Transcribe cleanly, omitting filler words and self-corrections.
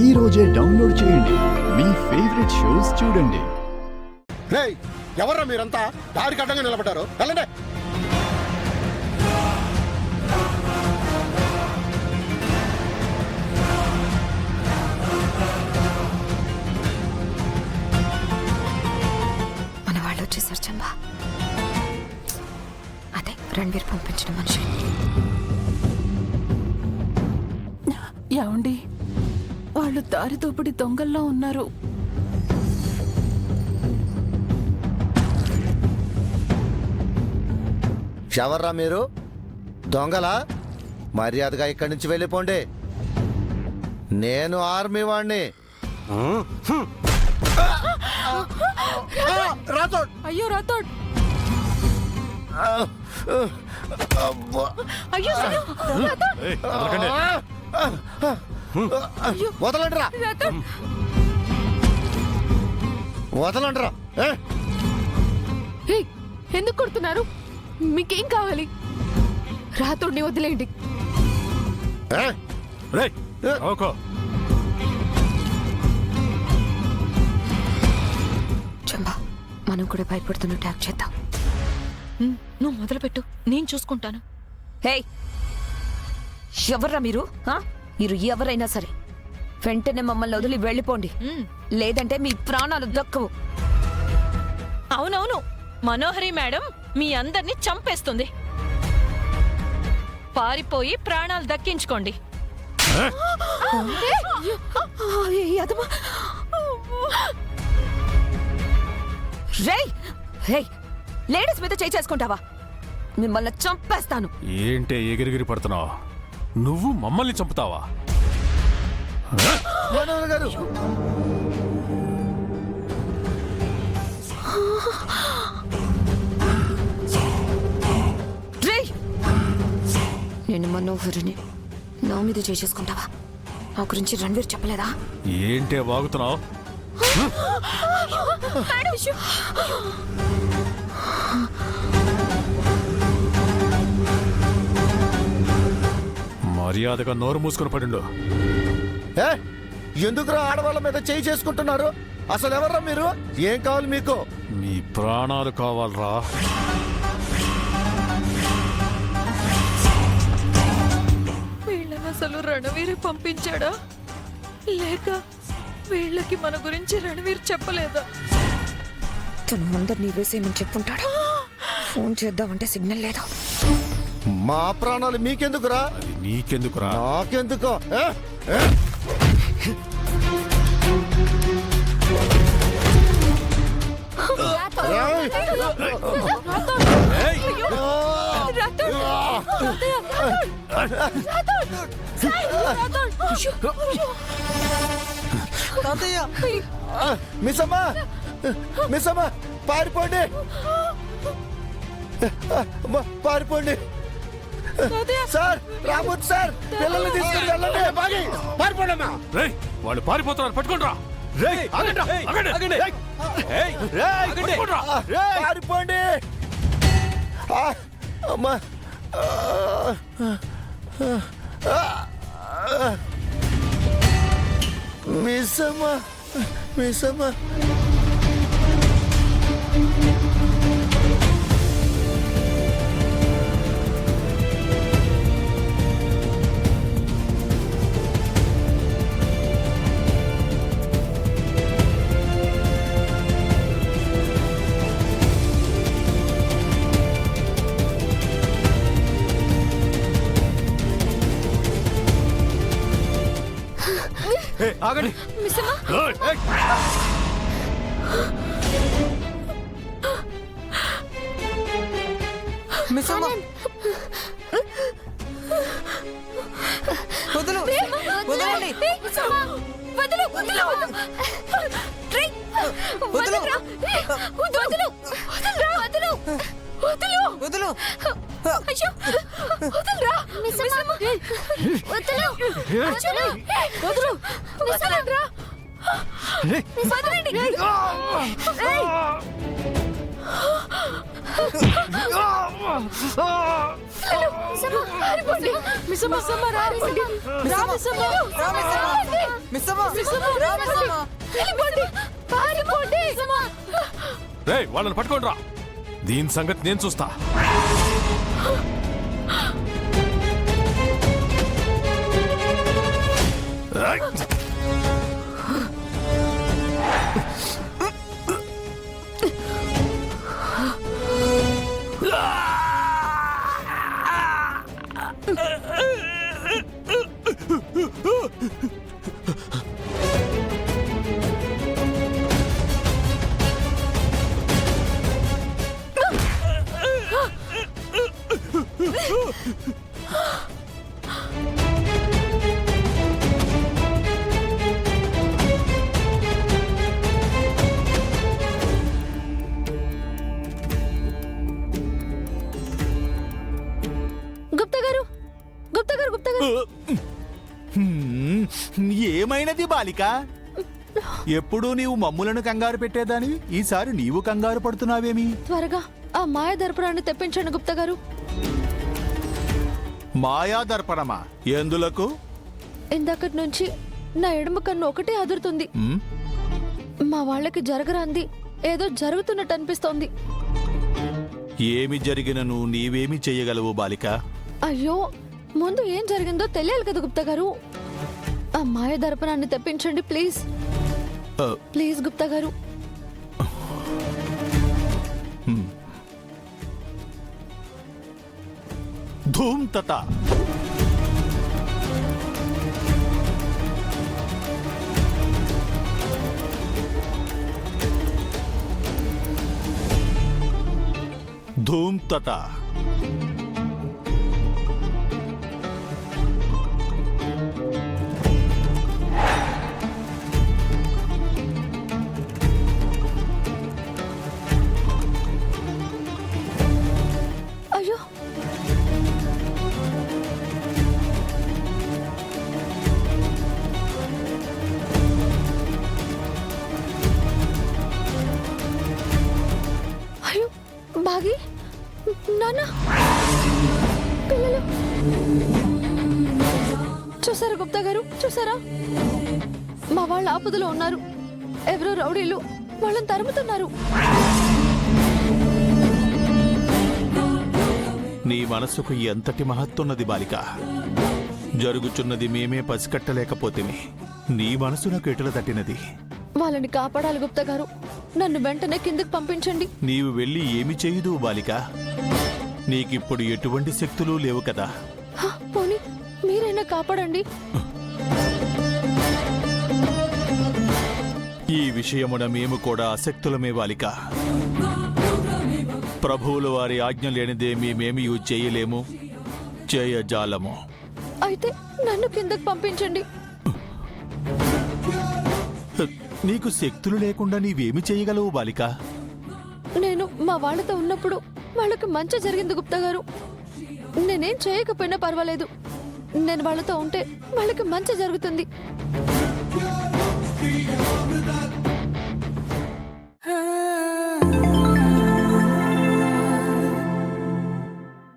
ఈ రోజే డౌన్లోడ్ చేయండి. మీ ఫేవరెట్ షోస్ చూడండి. ఎవర్రా మీరంతా దారికి అడ్డంగా నిలబడ్డారు? వెళ్ళండి. మన వాళ్ళు వచ్చేసారు చంబా. అదే రణ్వీర్ పంపించిన మనిషి. ఏమండి, వాళ్ళు దారి దోపిడి దొంగల్లో ఉన్నారు. ఎవర్రా మీరు? దొంగలా? మర్యాదగా ఇక్కడి నుంచి వెళ్ళిపోండి. నేను ఆర్మీ వాణ్ణి. అయ్యో రాథోడ్, వదలండిరా, వదలండిరా. ఎందుకు కొడుతున్నారు? మీకేం కావాలి? రాథోడ్ని వదిలేయండి. చంబా, మనం కూడా భయపడుతున్నట్టు యాక్ట్ చేద్దాం. నువ్వు మొదలుపెట్టు, నేను చూసుకుంటాను. హే, ఎవర్రా మీరు? మీరు ఎవరైనా సరే వెంటనే మమ్మల్ని వదిలి వెళ్ళిపోండి, లేదంటే మీ ప్రాణాలు దక్కవు. అవునవును, మనోహరి మేడం మీ అందరినీ చంపేస్తుంది. పారిపోయి ప్రాణాలు దక్కించుకోండి. లేడీస్ మీద చేయి చేసుకుంటావా? మిమ్మల్ని చంపేస్తాను. ఏంటే ఎగిరిగిరి పడుతున్నావు? నువ్వు మమ్మల్ని చంపుతావా? గారు, నేను మనోహరిని, నా మీద చేయి చేసుకుంటావా? నా గురించి రణ్వీర్ చెప్పలేదా? ఏంటే వాగుతున్నావు? మర్యాదగా నోరు మూసుకొని పడిండు. ఎందుకురా ఆడవాళ్ళ మీద చేయి చేసుకుంటున్నారు? అసలు ఎవర్రా మీరు? ఏం కావాలి మీకు? మీ ప్రాణాలు కావాలరా? వీళ్ళని అసలు రణవీర్ పంపించాడా, లేక వీళ్ళకి మన గురించి రణవీర్ చెప్పలేదా? తను అందరినీ వేసేయమని చెప్పుంటాడు. ఫోన్ చేద్దామంటే సిగ్నల్ లేదా? మా ప్రాణాలు మీకెందుకురా? నీకెందుకురా? నాకెందుకో. మిస్సమ్మా, మిస్సమ్మా, పారిపోండి, పారిపోండి. సార్, రాబోతు సార్, పిల్లల్ని తీసుకుని వెళ్ళండి. పారిపోండమ్మా. వాళ్ళు పారిపోతున్నారు, పట్టుకోండి రా. పారిపోండి. అమ్మా, మిస్సమ్మా, మిస్సమ్మా. ఆగండి. వదలు, వదలండి. వదలు, వదలు, వదలు, వదలు, వదలు, వదలు, వదలు. అయ్యో, వదలురా, మిస్సమ్మ. వదలు, వదలు, వదలు, వదలండ్రా. వదలండి. రేయ్ వాళ్ళని పట్టుకోండి రా దీని సంగతి నేను చూస్తా ఏయ్! గుప్తా గారు గుప్తా గారు గుప్తా గారు ఏమైనది బాలిక ఎప్పుడూ నీవు మమ్ములను కంగారు పెట్టేదానివి ఈసారి నీవు కంగారు పడుతున్నావేమి త్వరగా ఆ మాయ దర్పణాన్ని తెప్పించండి గుప్తా గారు. మాయా దర్పణమా ఎందులకు ఇందాకటి నుంచి నా ఎడమ కన్ను ఒకటే అదురుతుంది. ఉమ్, మా వాళ్ళకి జరగరాంది ఏదో జరుగుతున్నట్టు అనిపిస్తోంది. ఏమి జరిగినను నీవేమి చెయ్యగలవు బాలిక అయ్యో ముందు ఏం జరిగిందో తెలియాలి కదా గుప్తా గారు. ఆ మాయ దర్పణాన్ని తెప్పించండి ప్లీజ్ ఆ, ప్లీజ్ గుప్తా గారు. ధూమ్ తత ధూమ్ తత అయ్యో అయ్యో బాగి నాన్న పిల్లలు చూసారా గుప్తా గారు చూసారా మా వాళ్ళ ఆపదలో ఉన్నారు. ఎవరో రౌడీలు వాళ్ళని తరుముతున్నారు. నీ మనసుకు ఎంతటి మహత్తున్నది బాలిక జరుగుచున్నది మేమే పసికట్టలేకపోతేమి నీ మనసు నాకు ఎటుల తట్టినది వాళ్ళని కాపాడాలి గుప్తా గారు. నన్ను వెంటనే కిందకి పంపించండి. నీవు వెళ్ళి ఏమి చేయుదు బాలిక నీకిప్పుడు ఎటువంటి శక్తులు లేవు కదా హ, పోనీ మీరైనా కాపాడండి. ఈ విషయమున మేము కూడా అశక్తులమే బాలిక ప్రభువుల వారి ఆజ్ఞ లేనిదే మేమేమి చేయలేము చేయజాలము అయితే నన్ను కిందకి పంపించండి. నీకు శక్తులు లేకుండా నీవేమి చేయగలవు బాలిక నేను మా వాళ్ళతో ఉన్నప్పుడు వాళ్ళకి మంచి జరిగింది గుప్తా గారు. నేనేం చేయకపోయినా పర్వాలేదు. నేను వాళ్ళతో ఉంటే వాళ్ళకి మంచి జరుగుతుంది.